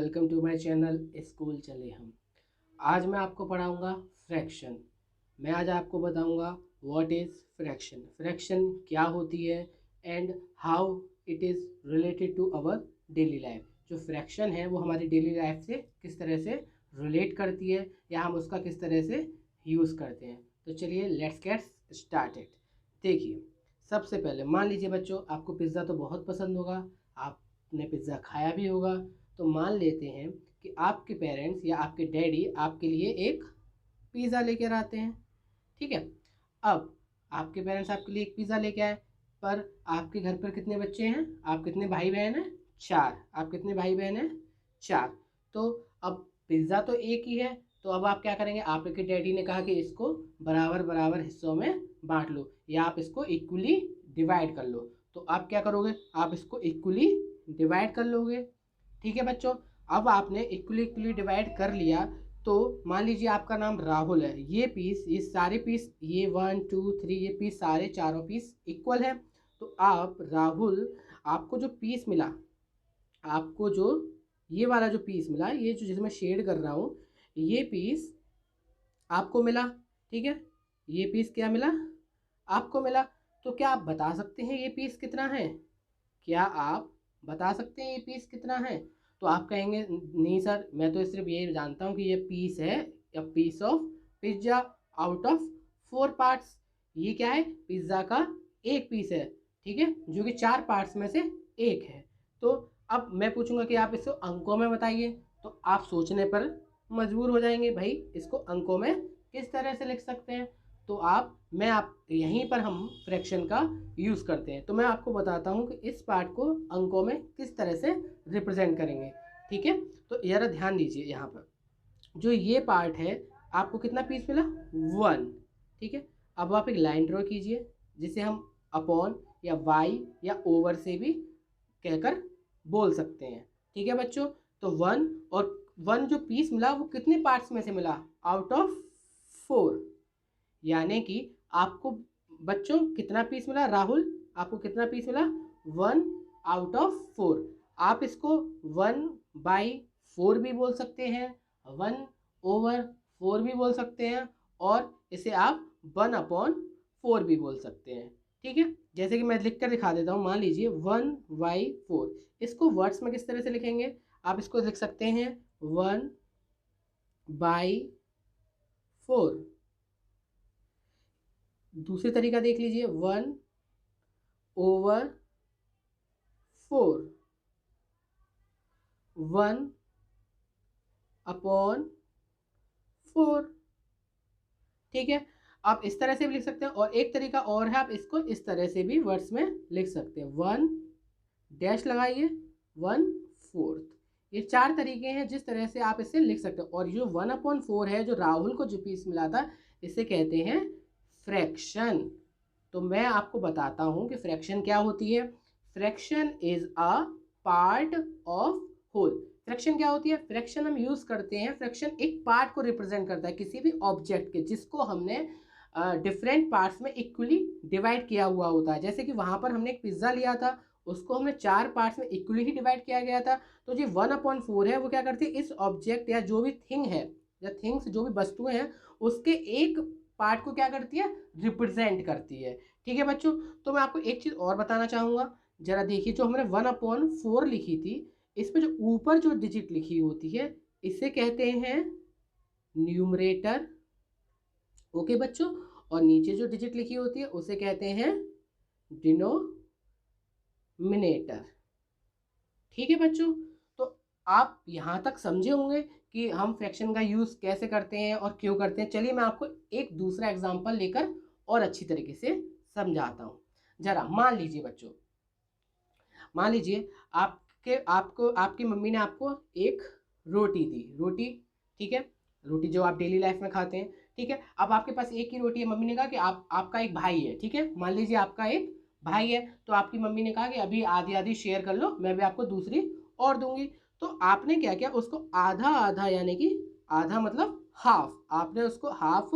Welcome to my channel school चले हम। आज मैं आपको पढ़ाऊंगा फ्रैक्शन। मैं आज आपको बताऊंगा व्हाट इज़ फ्रैक्शन, फ्रैक्शन क्या होती है and how it is related to our daily life. जो फ्रैक्शन है वो हमारी डेली लाइफ से किस तरह से रिलेट करती है या हम उसका किस तरह से यूज़ करते हैं। तो चलिए लेट्स गेट स्टार्टेड। देखिए, सबसे पहले मान लीजिए बच्चों, आपको पिज़्ज़ा तो बहुत पसंद होगा, आपने पिज़्ज़ा खाया भी होगा। तो मान लेते हैं कि आपके पेरेंट्स या आपके डैडी आपके लिए एक पिज़्ज़ा लेकर आते हैं। ठीक है, अब आपके पेरेंट्स आपके लिए एक पिज़्ज़ा लेके आए, पर आपके घर पर कितने बच्चे हैं, आप कितने भाई बहन हैं? 4। आप कितने भाई बहन हैं? 4। तो अब पिज़्ज़ा तो एक ही है, तो अब आप क्या करेंगे? आपके डैडी ने कहा कि इसको बराबर बराबर हिस्सों में बांट लो या आप इसको इक्वली डिवाइड कर लो। तो आप क्या करोगे? आप इसको इक्वली डिवाइड कर लोगे। ठीक है बच्चों, अब आपने इक्वली डिवाइड कर लिया। तो मान लीजिए आपका नाम राहुल है, ये पीस, ये सारे पीस, ये 1 2 3 ये पीस सारे चारों पीस इक्वल है। तो आप राहुल, आपको जो पीस मिला, आपको जो ये वाला जो पीस मिला, ये जो जिसमें शेड कर रहा हूँ, ये पीस आपको मिला। ठीक है, ये पीस क्या मिला? आपको मिला। तो क्या आप बता सकते हैं ये पीस कितना है? क्या आप बता सकते हैं ये पीस कितना है? तो आप कहेंगे नहीं सर, मैं तो सिर्फ ये जानता हूँ कि ये पीस है, या piece of pizza out of 4 parts. ये क्या है? पिज्ज़ा का एक पीस है, ठीक है, जो कि 4 पार्ट्स में से एक है। तो अब मैं पूछूंगा कि आप इसको अंकों में बताइए, तो आप सोचने पर मजबूर हो जाएंगे, भाई इसको अंकों में किस तरह से लिख सकते हैं। तो आप यहीं पर हम फ्रैक्शन का यूज़ करते हैं। तो मैं आपको बताता हूँ कि इस पार्ट को अंकों में किस तरह से रिप्रेजेंट करेंगे। ठीक है, तो ज़रा ध्यान दीजिए, यहाँ पर जो ये पार्ट है, आपको कितना पीस मिला? 1। ठीक है, अब आप एक लाइन ड्रॉ कीजिए, जिसे हम अपॉन या वाई या ओवर से भी कहकर बोल सकते हैं। ठीक है बच्चों, तो 1 और 1 जो पीस मिला वो कितने पार्ट्स में से मिला? Out of 4। यानी कि आपको बच्चों कितना पीस मिला? राहुल, आपको कितना पीस मिला? 1 आउट ऑफ 4। आप इसको 1/4 भी बोल सकते हैं, 1/4 भी बोल सकते हैं, और इसे आप 1/4 भी बोल सकते हैं। ठीक है, जैसे कि मैं लिख कर दिखा देता हूँ। मान लीजिए 1/4, इसको वर्ड्स में किस तरह से लिखेंगे? आप इसको लिख सकते हैं 1/4। दूसरी तरीका देख लीजिए, 1/4, 1/4। ठीक है, आप इस तरह से भी लिख सकते हैं, और एक तरीका और है, आप इसको इस तरह से भी वर्ड्स में लिख सकते हैं। 1 डैश लगाइए 1/4। ये 4 तरीके हैं जिस तरह से आप इसे लिख सकते हैं। और जो 1/4 है, जो राहुल को जो पीस मिला था, इसे कहते हैं फ्रैक्शन। तो मैं आपको बताता हूँ कि फ्रैक्शन क्या होती है। Fraction is a part of whole. Fraction क्या होती है? फ्रैक्शन हम यूज करते हैं, फ्रैक्शन एक पार्ट को रिप्रेजेंट करता है किसी भी ऑब्जेक्ट के, जिसको हमने डिफरेंट पार्ट्स में इक्वली डिवाइड किया हुआ होता है। जैसे कि वहां पर हमने एक पिज्जा लिया था, उसको हमने 4 पार्ट्स में इक्वली ही डिवाइड किया गया था। तो जो 1/4 है, वो क्या करती है? इस ऑब्जेक्ट या जो भी थिंग है, या थिंग्स जो भी वस्तुएं हैं, उसके एक पार्ट को क्या करती है? रिप्रेजेंट करती है। ठीक है बच्चों, तो मैं आपको एक चीज़ और बताना चाहूँगा। जरा देखिए, जो हमने 1/4 लिखी थी, इस पर जो ऊपर जो डिजिट लिखी होती है, इसे कहते हैं न्यूमरेटर। ओके बच्चों, और नीचे जो डिजिट लिखी होती है उसे कहते हैं डिनोमिनेटर। ठीक है बच्चों, तो आप यहाँ तक समझे होंगे कि हम फ्रैक्शन का यूज़ कैसे करते हैं और क्यों करते हैं। चलिए मैं आपको एक दूसरा एग्जांपल लेकर और अच्छी तरीके से समझाता हूँ। जरा मान लीजिए बच्चों, मान लीजिए आपकी मम्मी ने आपको एक रोटी दी, रोटी, ठीक है, रोटी जो आप डेली लाइफ में खाते हैं। ठीक है, अब आपके पास एक ही रोटी है। मम्मी ने कहा कि आपका एक भाई है, ठीक है, मान लीजिए आपका एक भाई है, तो आपकी मम्मी ने कहा कि अभी आधी आधी शेयर कर लो, मैं भी आपको दूसरी और दूंगी। तो आपने क्या किया? उसको आधा आधा, यानी कि आधा मतलब हाफ, आपने उसको हाफ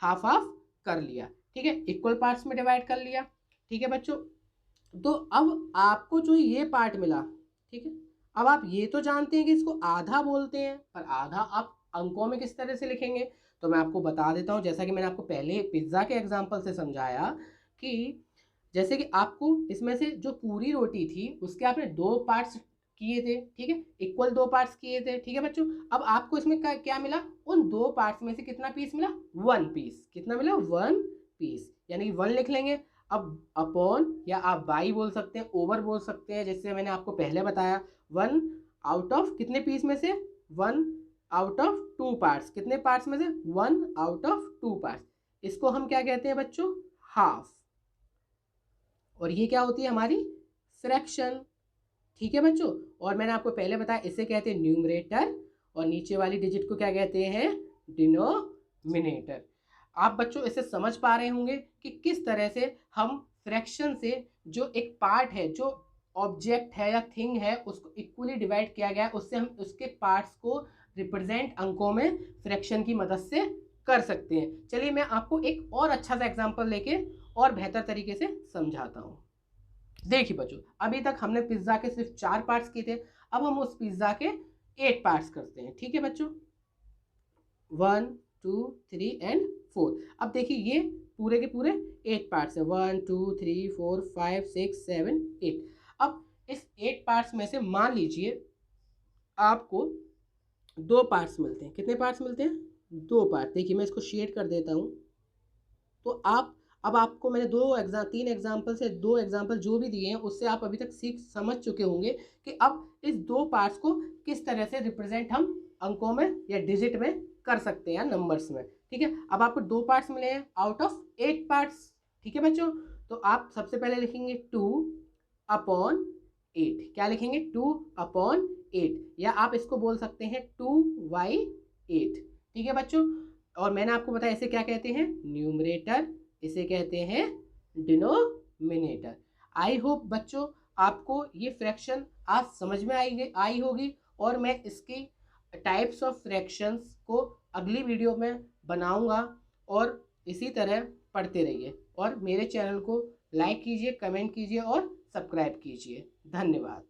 हाफ हाफ कर लिया। ठीक है, इक्वल पार्ट्स में डिवाइड कर लिया। ठीक है बच्चों, तो अब आपको जो ये पार्ट मिला, ठीक है, अब आप ये तो जानते हैं कि इसको आधा बोलते हैं, पर आधा आप अंकों में किस तरह से लिखेंगे, तो मैं आपको बता देता हूँ। जैसा कि मैंने आपको पहले पिज़्ज़ा के एग्जाम्पल से समझाया कि जैसे कि आपको इसमें से जो पूरी रोटी थी उसके आपने 2 पार्ट्स किए थे, ठीक है, इक्वल 2 पार्ट्स किए थे, ठीक है बच्चों। अब आपको इसमें क्या मिला, उन 2 पार्ट्स में से कितना पीस मिला, 1 पीस। कितना मिला, 1 पीस, यानी कि 1 लिख लेंगे। अब अपॉन, या आप बाई बोल सकते हैं, ओवर बोल सकते हैं, जैसे मैंने आपको पहले बताया। 1 आउट ऑफ कितने पीस में से, 1 आउट ऑफ 2 पार्ट्स। कितने पार्ट्स में से, 1 आउट ऑफ 2 पार्ट्स। इसको हम क्या कहते हैं बच्चों, हाफ। और ये क्या होती है हमारी फ्रैक्शन, ठीक है बच्चों। और मैंने आपको पहले बताया इसे कहते हैं न्यूमरेटर, और नीचे वाली डिजिट को क्या कहते हैं, डिनोमिनेटर। आप बच्चों इसे समझ पा रहे होंगे कि किस तरह से हम फ्रैक्शन से जो एक पार्ट है, जो ऑब्जेक्ट है या थिंग है, उसको इक्वली डिवाइड किया गया है, उससे हम उसके पार्ट्स को रिप्रेजेंट अंकों में फ्रैक्शन की मदद से कर सकते हैं। चलिए मैं आपको एक और अच्छा सा एग्जांपल लेके और बेहतर तरीके से समझाता हूँ। देखिए बच्चों, अभी तक हमने पिज्ज़ा के सिर्फ 4 पार्ट्स किए थे, अब हम उस पिज्ज़ा के 8 पार्ट्स करते हैं, ठीक है बच्चों। 1 2 3 एंड 4। अब देखिए ये पूरे के पूरे 8 पार्ट्स है, 1 2 3 4 5 6 7 8। अब इस 8 पार्ट्स में से मान लीजिए आपको 2 पार्ट्स मिलते हैं। कितने पार्ट्स मिलते हैं, 2 पार्ट। देखिए मैं इसको शेड कर देता हूँ। तो आप, अब आपको मैंने 3 एग्जाम्पल से 2 एग्जाम्पल जो भी दिए हैं उससे आप अभी तक सीख समझ चुके होंगे कि अब इस 2 पार्ट्स को किस तरह से रिप्रेजेंट हम अंकों में या डिजिट में कर सकते हैं, नंबर्स में, ठीक है। अब आपको 2 पार्ट्स मिले हैं आउट ऑफ 8 पार्ट्स, ठीक है बच्चों। तो आप सबसे पहले लिखेंगे 2 अपॉन 8। क्या लिखेंगे, 2 अपॉन 8, या आप इसको बोल सकते हैं 2/8, ठीक है बच्चों। और मैंने आपको बताया इसे क्या कहते हैं, न्यूमरेटर, इसे कहते हैं डिनोमिनेटर। आई होप बच्चों आपको ये फ्रैक्शन आज समझ में आई होगी, और मैं इसकी टाइप्स ऑफ फ्रैक्शंस को अगली वीडियो में बनाऊंगा। और इसी तरह पढ़ते रहिए, और मेरे चैनल को लाइक कीजिए, कमेंट कीजिए और सब्सक्राइब कीजिए। धन्यवाद।